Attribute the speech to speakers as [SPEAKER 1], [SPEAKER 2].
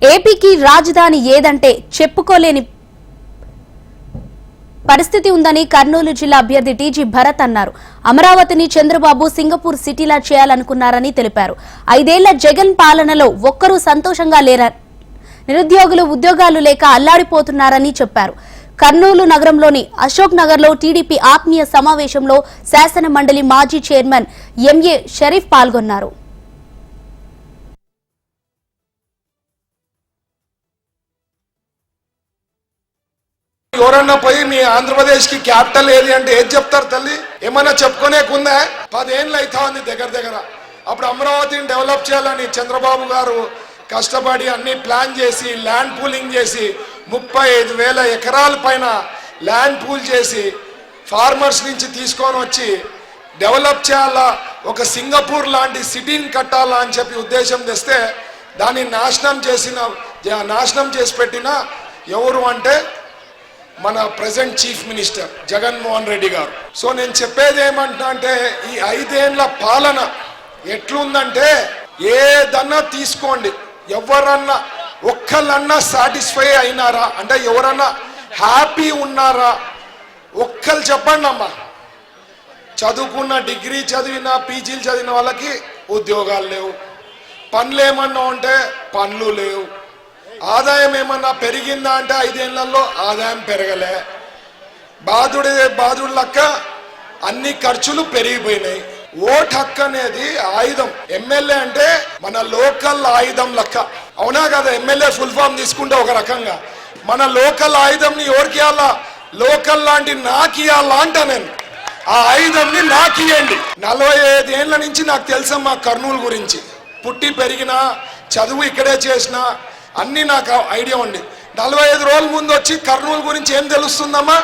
[SPEAKER 1] ఏపీకి రాజధాని ఏదంటే చెప్పుకోలేని పరిస్థితి ఉందని కర్నూలు జిల్లా అభ్యర్థి టీజీ భరత్ అన్నారు. అమరావతిని చంద్రబాబు సింగపూర్ సిటీలా చేయాలనుకున్నారని తెలిపారు. 5 ఏళ్ల జగన్ పాలనలో ఒక్కరూ సంతోషంగా లేరని, నిరుద్యోగులు ఉద్యోగాలు లేక అల్లాడిపోతున్నారని చెప్పారు. కర్నూలు నగరంలోని అశోక్ నగర్లో టీడీపీ ఆత్మీయ సమావేశంలో శాసన మండలి మాజీ చైర్మన్ ఎంఏ షరీఫ్ పాల్గొన్నారు.
[SPEAKER 2] ఎవరన్నా పోయి మీ ఆంధ్రప్రదేశ్ కి క్యాపిటల్ ఏది అంటే ఏది చెప్తారు తల్లి? ఏమన్నా చెప్పుకోనేకుందా? 10 ఏళ్ళు అవుతా ఉంది దగ్గర. అప్పుడు అమరావతిని డెవలప్ చేయాలని చంద్రబాబు గారు కష్టపడి అన్ని ప్లాన్ చేసి ల్యాండ్ పూలింగ్ చేసి 35,000 ఎకరాల పైన ల్యాండ్ పూల్ చేసి ఫార్మర్స్ నుంచి తీసుకొని వచ్చి డెవలప్ చేయాలా, ఒక సింగపూర్ లాంటి సిటీని కట్టాలా అని చెప్పి ఉద్దేశం తెస్తే దాన్ని నాశనం చేసి పెట్టిన ఎవరు అంటే మన present chief minister Jaganmohan Reddy గారు. సో నేను చెప్పేది ఏమంటున్నా అంటే ఈ 5 ఏళ్ల పాలన ఎట్లుందంటే ఏదన్నా తీసుకోండి, ఎవరన్నా ఒక్కళ్ళన్నా సాటిస్ఫై అయినారా అంటే ఎవరన్నా హ్యాపీ ఉన్నారా? ఒక్కళ్ళు చెప్పండి అమ్మా. చదువుకున్న డిగ్రీ చదివిన పీజీలు చదివిన వాళ్ళకి ఉద్యోగాలు లేవు, పనులు ఏమన్నా ఉంటే పనులు లేవు, ఆదాయం ఏమన్నా పెరిగిందా అంటే 5 ఏళ్లలో ఆదాయం పెరగలే, బాధుడు లెక్క అన్ని ఖర్చులు పెరిగిపోయినాయి. ఓట్ హక్కు అనేది ఆయుధం, ఎమ్మెల్యే అంటే మన లోకల్ ఆయుధం లెక్క, అవునా కదా? ఎమ్మెల్యే ఫుల్ ఫామ్ తీసుకుంటే ఒక రకంగా మన లోకల్ ఆయుధంని ఎవరికి ఇవ్వాలా? లోకల్ లాంటి నాకు ఇవ్వాలా అంట. నేను ఆ ఆయుధంని నాకు ఇవ్వండి. 45 ఏళ్ల నుంచి నాకు తెలుసమ్మా కర్నూలు గురించి, పుట్టి పెరిగిన చదువు ఇక్కడే చేసిన అన్ని నాకు ఐడియా ఉంది. 45 రోజుల ముందు వచ్చి కర్నూలు గురించి ఏం తెలుస్తుందమ్మా?